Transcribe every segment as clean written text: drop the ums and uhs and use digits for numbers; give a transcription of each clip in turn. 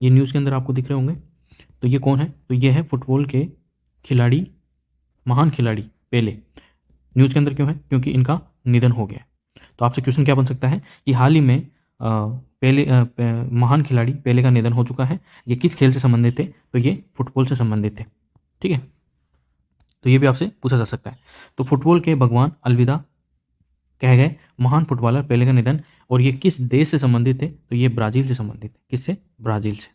ये न्यूज़ के अंदर आपको दिख रहे होंगे। तो ये कौन है? तो ये है फुटबॉल के खिलाड़ी, महान खिलाड़ी पेले। न्यूज़ के अंदर क्यों है? क्योंकि इनका निधन हो गया है। तो आपसे क्वेश्चन क्या बन सकता है कि हाल ही में महान खिलाड़ी पेले का निधन हो चुका है। ये किस खेल से संबंधित थे? तो ये फुटबॉल से संबंधित थे। ठीक है, तो ये भी आपसे पूछा जा सकता है। तो फुटबॉल के भगवान अलविदा कह गए महान फुटबॉलर पेले का निधन। और ये किस देश से संबंधित थे? तो ये ब्राज़ील से संबंधित है। किससे? ब्राज़ील से।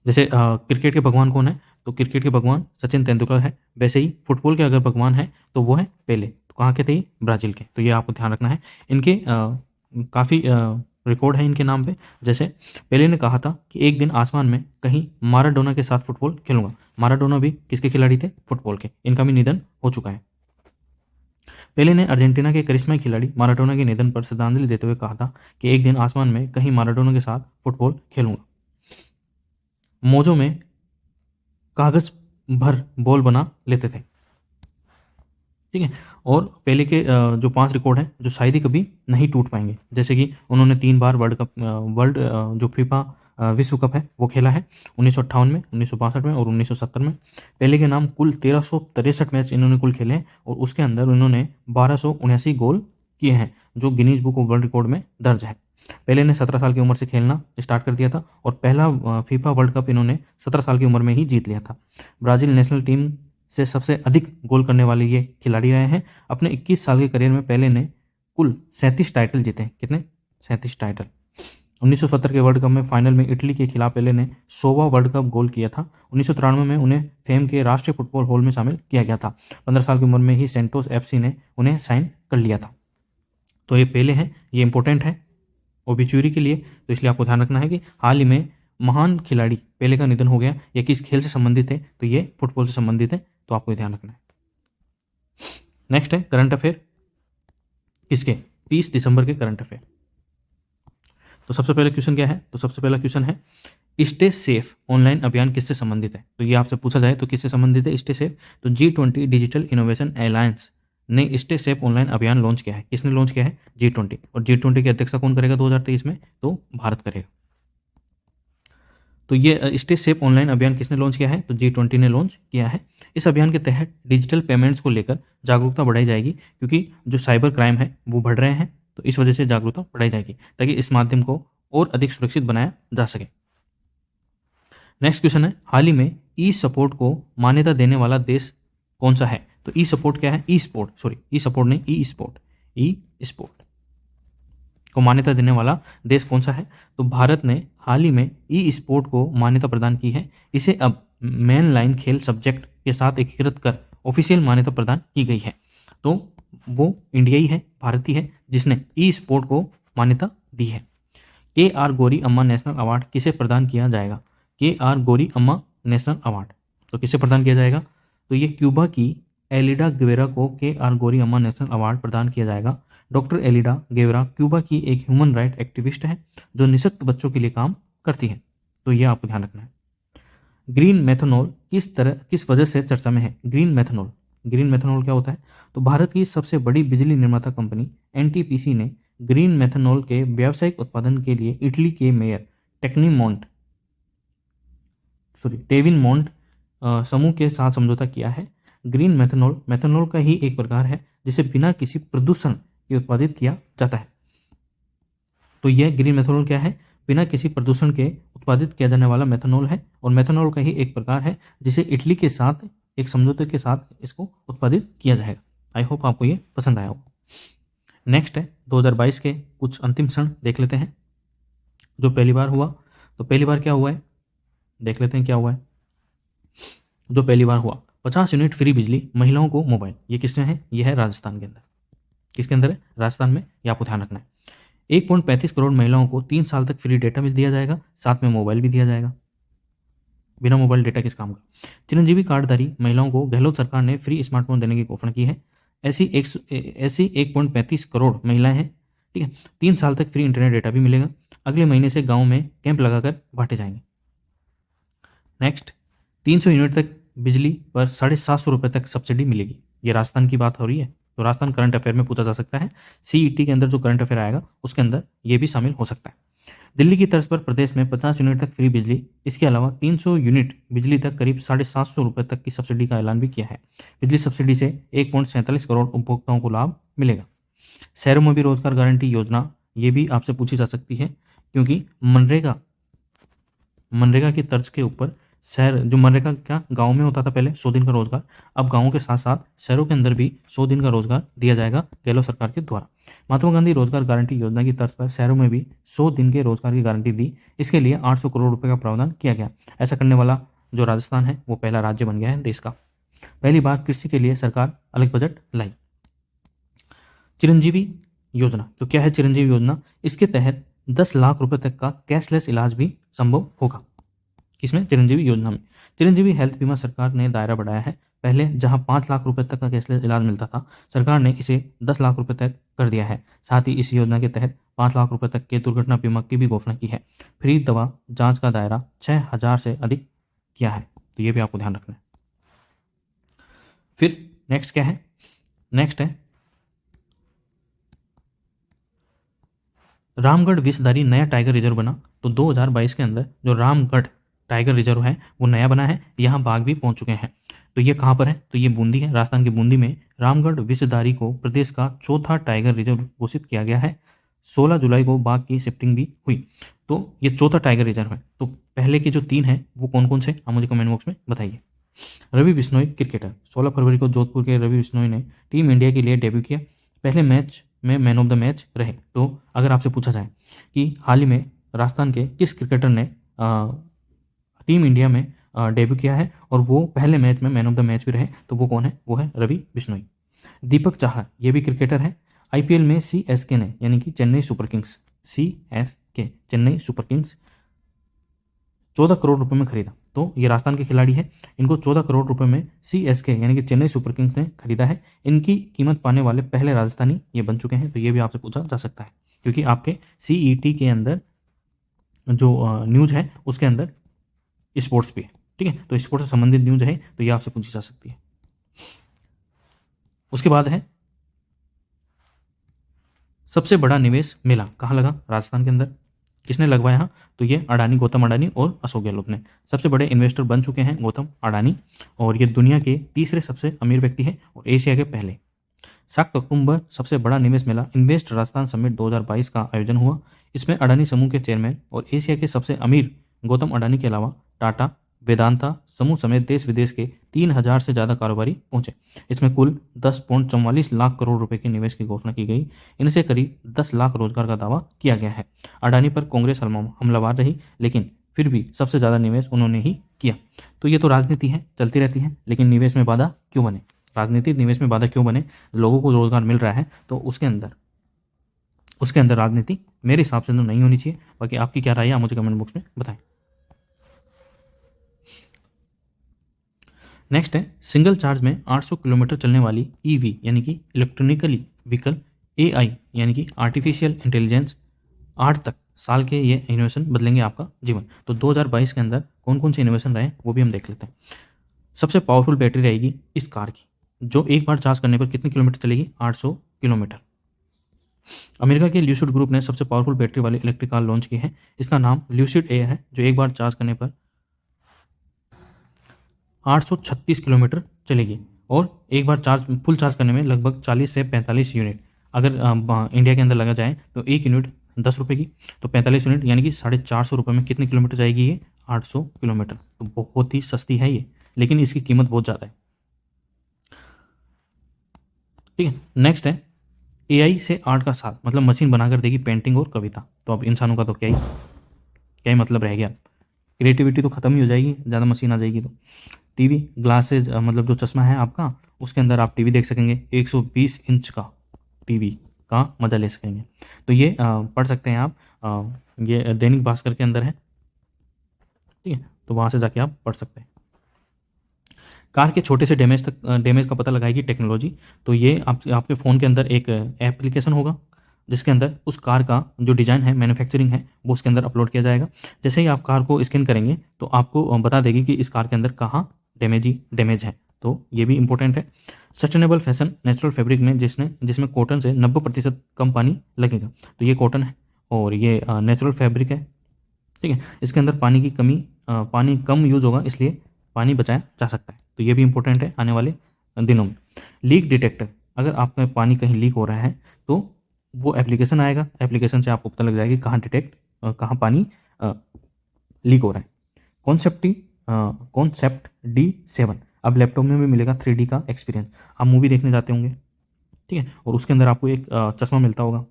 जैसे क्रिकेट के भगवान कौन है? तो क्रिकेट के भगवान सचिन तेंदुलकर है। वैसे ही फुटबॉल के अगर भगवान है तो वो है पेले। तो कहाँ के थे ये? ब्राज़ील के। तो ये आपको ध्यान रखना है। इनके काफ़ी रिकॉर्ड है इनके नाम पे। जैसे पेले ने कहा था कि एक दिन आसमान में कहीं माराडोना के साथ फुटबॉल खेलूंगा। माराडोना भी किसके खिलाड़ी थे? फुटबॉल के। इनका भी निधन हो चुका है। पेले ने अर्जेंटीना के करिश्माई खिलाड़ी माराडोना के निधन पर श्रद्धांजलि देते हुए कहा था कि एक दिन आसमान में कहीं माराडोना के साथ फुटबॉल खेलूंगा। मौजों में कागज भर बॉल बना लेते थे। ठीक है, और पेले के जो 5 रिकॉर्ड हैं जो शायद ही कभी नहीं टूट पाएंगे। जैसे कि उन्होंने 3 बार वर्ल्ड जो फीफा विश्व कप है वो खेला है, 1958 में, 1962 में और 1970 में। पेले के नाम कुल 1363 मैच इन्होंने कुल खेले हैं और उसके अंदर उन्होंने 1279 गोल किए हैं, जो Guinness book of world record में दर्ज है। पेले ने 17 साल की उम्र से खेलना स्टार्ट कर दिया था और पहला फीफा वर्ल्ड कप इन्होंने 17 साल की उम्र में ही जीत लिया था। ब्राज़ील नेशनल टीम से सबसे अधिक गोल करने वाले ये खिलाड़ी रहे हैं। अपने 21 साल के करियर में पेले ने कुल 37 टाइटल जीते। कितने? 37 टाइटल। 1970 के वर्ल्ड कप में फाइनल में इटली के खिलाफ पेले ने 100वां वर्ल्ड कप गोल किया था। 1993 में उन्हें फेम के राष्ट्रीय फुटबॉल हॉल में शामिल किया गया था। 15 साल की उम्र में ही सेंटोस एफसी ने उन्हें साइन कर लिया था। तो ये पेले हैं, ये इंपॉर्टेंट है ओबिचुरी के लिए। तो इसलिए आपको ध्यान रखना है कि हाल ही में महान खिलाड़ी पेले का निधन हो गया। ये किस खेल से संबंधित है? तो ये फुटबॉल से संबंधित है। तो आपको ध्यान रखना है। नेक्स्ट है करंट अफेयर। किसके? 30 दिसंबर के करंट अफेयर। तो सबसे पहले क्वेश्चन क्या है? तो सबसे पहला क्वेश्चन है स्टे सेफ ऑनलाइन अभियान किससे संबंधित है? तो ये आपसे पूछा जाए तो किससे संबंधित है स्टे सेफ? तो G20 डिजिटल इनोवेशन अलायंस ने स्टे सेफ ऑनलाइन अभियान लॉन्च किया है। किसने लॉन्च किया है? G20। और G20 की अध्यक्षता कौन करेगा 2023 में? तो भारत करेगा। तो ये स्टे सेफ ऑनलाइन अभियान किसने लॉन्च किया है? तो G20 ने लॉन्च किया है। इस अभियान के तहत डिजिटल पेमेंट्स को लेकर जागरूकता बढ़ाई जाएगी, क्योंकि जो साइबर क्राइम है वो बढ़ रहे हैं। तो इस वजह से जागरूकता बढ़ाई जाएगी ताकि इस माध्यम को और अधिक सुरक्षित बनाया जा सके। नेक्स्ट क्वेश्चन है हाल ही में ई सपोर्ट को मान्यता देने वाला देश कौन सा है? तो ई सपोर्ट क्या है? ई सपोर्ट नहीं, ई स्पोर्ट को मान्यता देने वाला देश कौन सा है? तो भारत ने हाल ही में ई स्पोर्ट को मान्यता प्रदान की है। इसे अब मेन लाइन खेल सब्जेक्ट के साथ एकीकृत कर ऑफिशियल मान्यता प्रदान की गई है। तो वो इंडिया ही है, भारत ही है जिसने ई स्पोर्ट को मान्यता दी है। KR गौरी अम्मा नेशनल अवार्ड किसे प्रदान किया जाएगा? KR गौरी अम्मा नेशनल अवार्ड तो किसे प्रदान किया जाएगा? तो ये क्यूबा की एलिडा गेवेरा को KR गौरी अम्मा नेशनल अवार्ड प्रदान किया जाएगा। डॉक्टर एलिडा गेवेरा क्यूबा की एक ह्यूमन राइट एक्टिविस्ट है जो निःशक्त बच्चों के लिए काम करती है। तो ये आपको ध्यान रखना है। ग्रीन मेथनॉल किस वजह से चर्चा में है? ग्रीन मेथनॉल क्या होता है? तो भारत की सबसे बड़ी बिजली निर्माता कंपनी NTPC ने ग्रीन मेथनॉल के व्यावसायिक उत्पादन के लिए इटली के मेयर टेविन मोंट समूह के साथ समझौता किया है। ग्रीन मेथनॉल का ही एक प्रकार है जिसे बिना किसी प्रदूषण के उत्पादित किया जाता है। तो यह ग्रीन मेथनॉल क्या है? बिना किसी प्रदूषण के उत्पादित किया जाने वाला मेथनॉल है और मेथनॉल का ही एक प्रकार है जिसे इटली के साथ एक समझौते के साथ इसको उत्पादित किया जाएगा। आई होप आपको ये पसंद आया होगा। नेक्स्ट है 2022 के कुछ अंतिम क्षण देख लेते हैं जो पहली बार हुआ। तो पहली बार क्या हुआ है देख लेते हैं क्या हुआ है। जो पहली बार हुआ 50 यूनिट फ्री बिजली महिलाओं को मोबाइल। ये किसमें है? यह है राजस्थान के अंदर। किसके अंदर है? राजस्थान में। ये आपको ध्यान रखना है। 1.35 करोड़ महिलाओं को 3 साल तक फ्री डेटा मिल दिया जाएगा, साथ में मोबाइल भी दिया जाएगा। बिना मोबाइल डेटा किस काम का? चिरंजीवी कार्डधारी महिलाओं को गहलोत सरकार ने फ्री स्मार्टफोन देने की घोषणा की है। ऐसी 1.35 करोड़ महिलाएं हैं। ठीक है, 3 साल तक फ्री इंटरनेट डेटा भी मिलेगा। अगले महीने से गाँव में कैंप लगाकर बांटे जाएंगे। नेक्स्ट 300 यूनिट तक बिजली पर 750 रुपये तक सब्सिडी मिलेगी। ये राजस्थान की बात हो रही है। तो राजस्थान करंट अफेयर में पूछा जा सकता है। CET के अंदर जो करंट अफेयर आएगा उसके अंदर ये भी शामिल हो सकता है। दिल्ली की तर्ज पर प्रदेश में 50 यूनिट तक फ्री बिजली, इसके अलावा 300 यूनिट बिजली तक करीब 750 रुपये तक की सब्सिडी का ऐलान भी किया है। बिजली सब्सिडी से 1.47 करोड़ उपभोक्ताओं को लाभ मिलेगा। शहरों में भी रोजगार गारंटी योजना, ये भी आपसे पूछी जा सकती है, क्योंकि मनरेगा मनरेगा की तर्ज के ऊपर शहर, जो मनरेगा क्या गांव में होता था पहले 100 दिन का रोजगार, अब गांवों के साथ साथ शहरों के अंदर भी 100 दिन का रोजगार दिया जाएगा गहलोत सरकार के द्वारा। महात्मा गांधी रोजगार गारंटी योजना की तर्ज पर शहरों में भी 100 दिन के रोजगार की गारंटी दी। इसके लिए 800 करोड़ रुपए का प्रावधान किया गया। ऐसा करने वाला जो राजस्थान है वो पहला राज्य बन गया है देश का। पहली बार कृषि के लिए सरकार अलग बजट लाई। चिरंजीवी योजना, तो क्या है चिरंजीवी योजना? इसके तहत 10 लाख रुपए तक का कैशलेस इलाज भी संभव होगा। किसमें? चिरंजीवी योजना में। चिरंजीवी हेल्थ बीमा सरकार ने दायरा बढ़ाया है। पहले जहां 5 लाख रुपए तक का कैशलेस इलाज मिलता था, सरकार ने इसे 10 लाख रुपए तक कर दिया है। साथ ही इस योजना के तहत 5 लाख रुपए तक के दुर्घटना बीमा की भी घोषणा की है। फ्री दवा जांच का दायरा 6000 से अधिक किया है, तो ये भी आपको ध्यान रखना है। फिर नेक्स्ट क्या है? नेक्स्ट है रामगढ़ विषधारी नया टाइगर रिजर्व बना। तो 2022 के अंदर जो रामगढ़ टाइगर रिजर्व है वो नया बना है। यहाँ बाघ भी पहुंच चुके हैं। तो ये कहाँ पर है? तो ये बूंदी है, राजस्थान के बूंदी में रामगढ़ विषधारी को प्रदेश का चौथा टाइगर रिजर्व घोषित किया गया है। 16 जुलाई को बाघ की शिफ्टिंग भी हुई। तो ये चौथा टाइगर रिजर्व है। तो पहले के जो 3 हैं वो कौन कौन से, आप मुझे कमेंट बॉक्स में बताइए। रवि बिश्नोई क्रिकेटर, 16 फरवरी को जोधपुर के रवि बिश्नोई ने टीम इंडिया के लिए डेब्यू किया। पहले मैच में मैन ऑफ द मैच रहे। तो अगर आपसे पूछा जाए कि हाल ही में राजस्थान के किस क्रिकेटर ने टीम इंडिया में डेब्यू किया है और वो पहले मैच में मैन ऑफ द मैच भी रहे, तो वो कौन है? वो है रवि बिश्नोई। दीपक चाहर, ये भी क्रिकेटर है। आईपीएल में सीएसके ने, यानी कि Chennai super Kings, CSK Chennai super Kings 14 crore रुपए में खरीदा। तो ये राजस्थान के खिलाड़ी है। इनको 14 करोड़ रुपए में सीएसके यानी कि चेन्नई सुपर किंग्स ने खरीदा है। इनकी कीमत पाने वाले पहले राजस्थानी ये बन चुके हैं। तो ये भी आपसे पूछा जा सकता है, क्योंकि आपके सीईटी के अंदर जो न्यूज है उसके अंदर स्पोर्ट्स भी है। ठीक है, तो स्पोर्ट्स से संबंधित न्यूज है तो ये आपसे पूछी जा सकती है। उसके बाद है सबसे बड़ा निवेश मेला कहाँ लगा? राजस्थान के अंदर। किसने लगवाया? तो ये अडानी, गौतम अडानी और अशोक गहलोत ने। सबसे बड़े इन्वेस्टर बन चुके हैं गौतम अडानी, और ये दुनिया के तीसरे सबसे अमीर व्यक्ति हैं और एशिया के पहले। 7 अक्टूबर सबसे बड़ा निवेश मेला इन्वेस्ट राजस्थान समिट 2022 का आयोजन हुआ। इसमें अडानी समूह के चेयरमैन और एशिया के सबसे अमीर गौतम अडानी के अलावा टाटा, वेदांता समूह समेत देश विदेश के 3000 से ज़्यादा कारोबारी पहुंचे। इसमें कुल 10.44 लाख करोड़ रुपए के निवेश की घोषणा की गई। इनसे करीब 10 लाख रोजगार का दावा किया गया है। अडानी पर कांग्रेस हमलावर रही, लेकिन फिर भी सबसे ज़्यादा निवेश उन्होंने ही किया। तो ये तो राजनीति है, चलती रहती है, लेकिन निवेश में बाधा क्यों बने? राजनीति निवेश में बाधा क्यों बने? लोगों को रोजगार मिल रहा है तो उसके अंदर राजनीति मेरे हिसाब से तो नहीं होनी चाहिए। बाकी आपकी क्या राय है, आप मुझे कमेंट बॉक्स में बताएं। नेक्स्ट है सिंगल चार्ज में 800 किलोमीटर चलने वाली ईवी यानी कि इलेक्ट्रॉनिकली व्हीकल, एआई यानी कि आर्टिफिशियल इंटेलिजेंस 8 तक साल के ये इनोवेशन बदलेंगे आपका जीवन। तो 2022 के अंदर कौन कौन से इनोवेशन रहे वो भी हम देख लेते हैं। सबसे पावरफुल बैटरी रहेगी इस कार की, जो एक बार चार्ज करने पर कितने किलोमीटर चलेगी? 800 किलोमीटर। अमेरिका के ल्यूसिड ग्रुप ने सबसे पावरफुल बैटरी वाली इलेक्ट्रिक कार लॉन्च की है। इसका नाम ल्यूसिड ए है, जो एक बार चार्ज करने पर 836 किलोमीटर चलेगी और एक बार फुल चार्ज करने में लगभग 40 से 45 यूनिट। अगर इंडिया के अंदर लगा जाए तो एक यूनिट 10 रुपये की, तो 45 यूनिट यानी कि 450 रुपये में कितने किलोमीटर जाएगी ये? 800 किलोमीटर। तो बहुत ही सस्ती है ये, लेकिन इसकी कीमत बहुत ज़्यादा है। ठीक है, नेक्स्ट है एआई से आर्ट का साथ, मतलब मशीन बनाकर देगी पेंटिंग और कविता। तो अब इंसानों का तो क्या ही मतलब रह गया? क्रिएटिविटी तो खत्म ही हो जाएगी, ज़्यादा मशीन आ जाएगी तो। टीवी, ग्लासेज, मतलब जो चश्मा है आपका, उसके अंदर आप टीवी देख सकेंगे। 120 इंच का टीवी का मज़ा ले सकेंगे। तो ये पढ़ सकते हैं आप, ये दैनिक भास्कर के अंदर है। ठीक है, तो वहाँ से जाके आप पढ़ सकते हैं। कार के छोटे से डैमेज का पता लगाएगी टेक्नोलॉजी। तो ये आपके फ़ोन के अंदर एक एप्लीकेशन होगा जिसके अंदर उस कार का जो डिज़ाइन है, मैन्युफैक्चरिंग है, वो उसके अंदर अपलोड किया जाएगा। जैसे ही आप कार को स्कैन करेंगे तो आपको बता देगी कि इस कार के अंदर कहाँ डैमेज है। तो ये भी इंपॉर्टेंट है। सस्टेनेबल फैशन नेचुरल फैब्रिक में जिसमें कॉटन से 90% कम पानी लगेगा। तो ये कॉटन है और ये नेचुरल फैब्रिक है, ठीक है। इसके अंदर पानी की कमी, पानी कम यूज होगा, इसलिए पानी बचाया जा सकता है। तो ये भी इंपॉर्टेंट है आने वाले दिनों में। लीक डिटेक्टर, अगर आपका पानी कहीं लीक हो रहा है तो वो एप्लीकेशन आएगा, एप्लीकेशन से आपको पता लग जाएगा कहाँ पानी लीक हो रहा है। कॉन्सेप्ट D7, अब लैपटॉप में भी मिलेगा 3D का एक्सपीरियंस। आप मूवी देखने जाते होंगे, ठीक है, और उसके अंदर आपको एक चश्मा मिलता होगा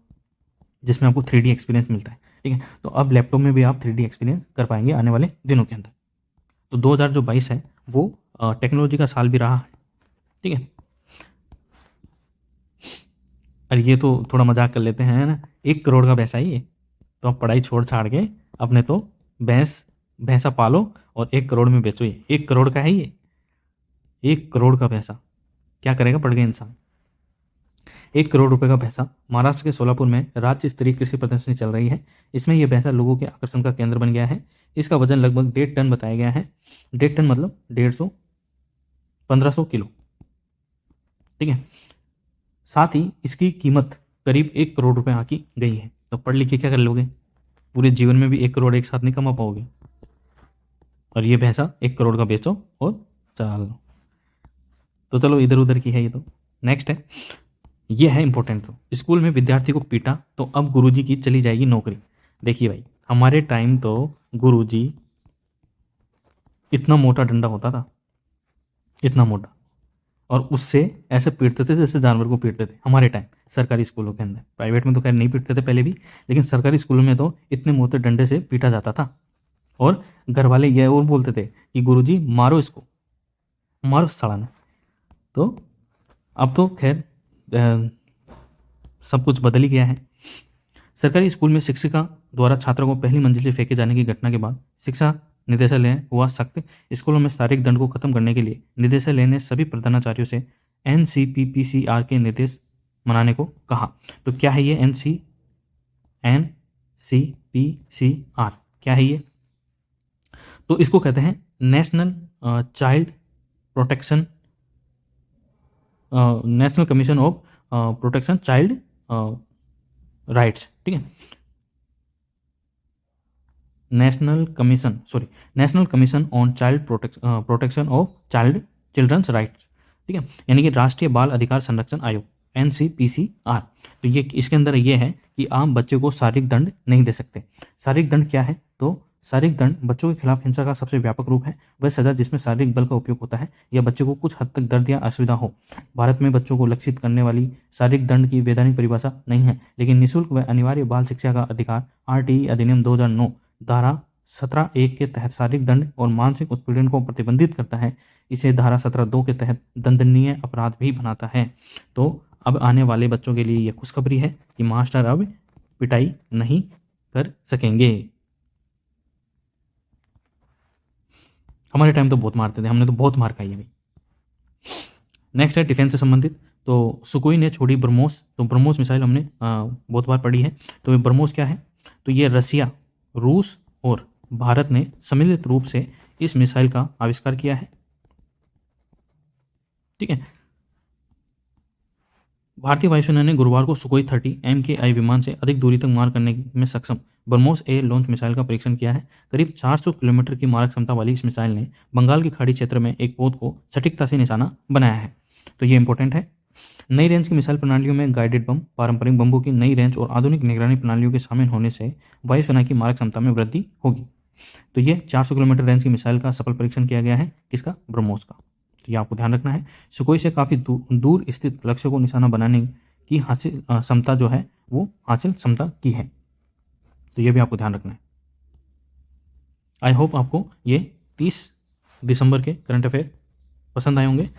जिसमें आपको 3D एक्सपीरियंस मिलता है, ठीक है। तो अब लैपटॉप में भी आप 3D एक्सपीरियंस कर पाएंगे आने वाले दिनों के अंदर। तो 2022 है वो टेक्नोलॉजी का साल भी रहा है, ठीक है। अरे ये तो थोड़ा मजाक कर लेते हैं, है ना, 1 करोड़ का पैसा ही है। तो आप पढ़ाई छोड़ छाड़ के अपने तो भैंसा पालो और 1 करोड़ में बेचो। ये 1 करोड़ का है, ये 1 करोड़ का पैसा क्या करेगा पढ़ के इंसान। 1 करोड़ रुपए का भैंसा महाराष्ट्र के सोलापुर में राज्य स्तरीय कृषि प्रदर्शनी चल रही है। इसमें यह भैंसा लोगों के आकर्षण का केंद्र बन गया है। इसका वजन लगभग 1.5 टन बताया गया है। 1.5 टन मतलब 1500 किलो, ठीक है। साथ ही इसकी कीमत करीब 1 करोड़ रुपए आकी गई है। तो पढ़ लिख के क्या कर लोगे, पूरे जीवन में भी 1 करोड़ एक साथ नहीं कमा पाओगे। और ये भैंसा 1 करोड़ का बेचो और चला लो। तो चलो इधर उधर की है ये। तो नेक्स्ट है, ये है इंपॉर्टेंट। तो स्कूल में विद्यार्थी को पीटा तो अब गुरुजी की चली जाएगी नौकरी। देखिए भाई, हमारे टाइम तो गुरुजी इतना मोटा डंडा होता था, इतना मोटा, और उससे ऐसे पीटते थे जैसे जानवर को पीटते थे हमारे टाइम सरकारी स्कूलों के अंदर। प्राइवेट में तो खैर नहीं पीटते थे पहले भी, लेकिन सरकारी स्कूलों में तो इतने मोटे डंडे से पीटा जाता था। और घर वाले ये और बोलते थे कि गुरुजी मारो इसको, मारो साला। तो अब तो खैर सब कुछ बदल ही गया है। सरकारी स्कूल में शिक्षिका द्वारा छात्रों को पहली मंजिल से फेंके जाने की घटना के बाद शिक्षा निदेशालय हुआ सख्त। स्कूलों में शारीरिक दंड को खत्म करने के लिए निदेशालय ने सभी प्रधानाचार्यों से NCPPCR के निर्देश मनाने को कहा। तो क्या है ये NCPCR, क्या है ये? तो इसको कहते हैं national child protection, national commission of protection child rights, ठीक है। National commission on child protection of children's rights, ठीक है, यानी कि राष्ट्रीय बाल अधिकार संरक्षण आयोग, NCPCR। तो ये इसके अंदर ये है कि आप बच्चे को शारीरिक दंड नहीं दे सकते। शारीरिक दंड क्या है? तो शारीरिक दंड बच्चों के खिलाफ हिंसा का सबसे व्यापक रूप है। वह सजा जिसमें शारीरिक बल का उपयोग होता है या बच्चे को कुछ हद तक दर्द या असुविधा हो। भारत में बच्चों को लक्षित करने वाली शारीरिक दंड की वैधानिक परिभाषा नहीं है, लेकिन निःशुल्क व अनिवार्य बाल शिक्षा का अधिकार RTE अधिनियम 2009 धारा 17(1) के तहत शारीरिक दंड और मानसिक उत्पीड़न को प्रतिबंधित करता है। इसे धारा 17(2) के तहत दंडनीय अपराध भी बनाता है। तो अब आने वाले बच्चों के लिए यह खुशखबरी है कि मास्टर अब पिटाई नहीं कर सकेंगे। हमारे टाइम तो बहुत मारते थे, हमने तो बहुत मार खाई है भाई। नेक्स्ट है डिफेंस से संबंधित। तो सुकोई ने छोड़ी ब्रह्मोस। तो ब्रह्मोस मिसाइल हमने बहुत बार पढ़ी है। तो ये ब्रह्मोस क्या है? तो ये रसिया, रूस और भारत ने सम्मिलित रूप से इस मिसाइल का आविष्कार किया है, ठीक है। भारतीय वायुसेना ने गुरुवार को सुकोई 30 MKI विमान से अधिक दूरी तक मार करने में सक्षम ब्रह्मोस A लॉन्च मिसाइल का परीक्षण किया है। करीब 400 किलोमीटर की मारक क्षमता वाली इस मिसाइल ने बंगाल की खाड़ी क्षेत्र में एक पोत को सटीकता से निशाना बनाया है। तो ये इंपॉर्टेंट है। नई रेंज की मिसाइल प्रणालियों में गाइडेड बम, पारंपरिक बम्बों की नई रेंज और आधुनिक निगरानी प्रणालियों के शामिल होने से वायुसेना की मारक क्षमता में वृद्धि होगी। तो ये 400 किलोमीटर रेंज की मिसाइल का सफल परीक्षण किया गया है, किसका? ब्रह्मोस का। तो ये आपको ध्यान रखना है। सुकोई से काफ़ी दूर स्थित लक्ष्य को निशाना बनाने की हासिल क्षमता जो है वो हासिल क्षमता की है। तो ये भी आपको ध्यान रखना है। आई होप आपको ये 30 दिसंबर के करंट अफेयर पसंद आए होंगे।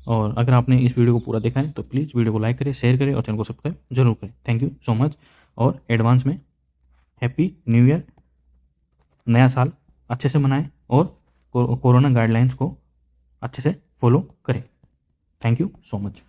और अगर आपने इस वीडियो को पूरा देखा है तो प्लीज़ वीडियो को लाइक करें, शेयर करें और चैनल को सब्सक्राइब जरूर करें। Thank you so much. और एडवांस में हैप्पी न्यू ईयर। नया साल अच्छे से मनाएं और कोरोना गाइडलाइंस को अच्छे से फॉलो करें। Thank you so much.